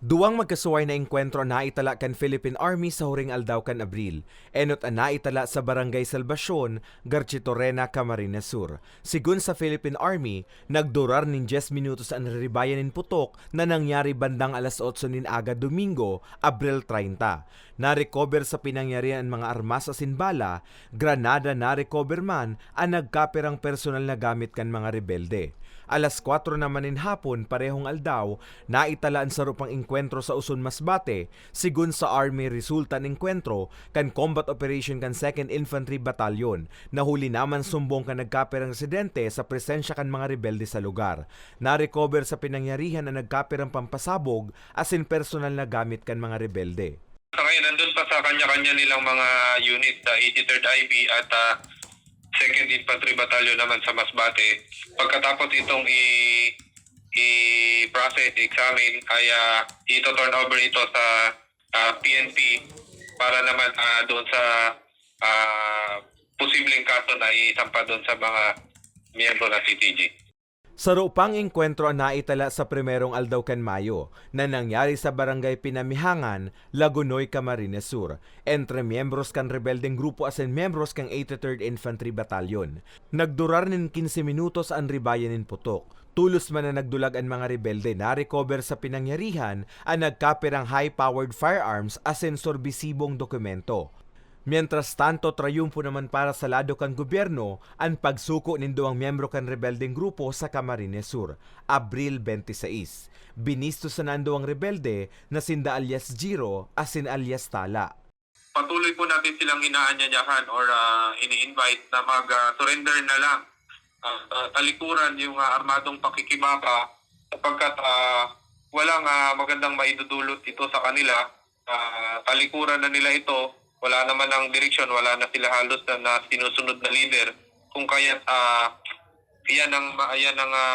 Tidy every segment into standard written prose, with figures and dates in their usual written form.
Duwang magkasuway na engkwentro na itala kan Philippine Army sa huring aldaw kan Abril. Enot na itala sa Barangay Salvacion, Garchitorena, Camarines Sur. Sigun sa Philippine Army, nagdurar nin 10 minutos ang ribayan nin putok na nangyari bandang alas 8 nin aga Domingo, Abril 30. Na-recover sa pinangyarihan ang mga armas sa sinbala, granada na-recover man ang nagkaperang personal na gamit kan mga rebelde. Alas 4 naman in hapon, parehong aldaw, naitalaan sa rupang engkwentro sa Uson Masbate, sigun sa Army resulta ng engkwentro kan combat operation kan 2nd Infantry Battalion. Nahuli naman sumbong kan nagkaperang residente sa presensya kan mga rebelde sa lugar. Na-recover sa pinangyarihan ang nagkaperang pampasabog asin personal na gamit kan mga rebelde. Sa ngayon, nandun pa sa kanya-kanya nilang mga unit, 83rd IB at 2nd Infantry Battalion naman sa Masbate. Pagkatapos itong i-process, examine, ay ito-turn over ito sa PNP para naman doon sa posibleng kaso na isampa doon sa mga miyembro ng CTG. Sa rupang engkwentro na naitala sa primerong aldaw kan Mayo na nangyari sa Barangay Pinamihangan, Lagunoy, Camarines Sur, entre miyembros kan rebeldeng grupo asin miyembros kang 83rd Infantry Battalion. Nagdurar nin 15 minutos ang ribayan nin putok. Tulos man na nagdulag ang mga rebelde na recover sa pinangyarihan ang nagkaperang high-powered firearms asin sorbisibong dokumento. Mientras tanto, trayumpo naman para sa lado kan gobyerno ang pagsuko ng duwang miyembro kan rebeldeng grupo sa Camarines Sur, Abril 26. Binisto sa nanduwang rebelde na sinda alias Giro asin alias Tala. Patuloy po natin silang inaanyayahan or ini-invite na mag-surrender na lang. Talikuran yung armadong pakikibaka sapagkat walang magandang maidudulot ito sa kanila. Talikuran na nila ito. Wala naman ang direksyon, wala na sila halos na sinusunod na leader. Kung kaya yan ang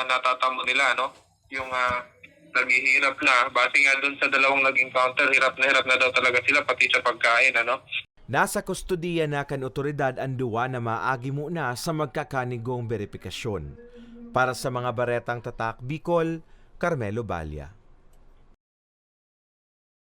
natatamo nila, no? Yung naghihirap na, base nga dun sa dalawang nag-encounter, hirap na daw talaga sila pati sa pagkain, ano? Nasa kustodiya na kan otoridad ang duwa na maagi mo na sa magkakanigong beripikasyon. Para sa mga baretang tatak Bicol, Carmelo Balya.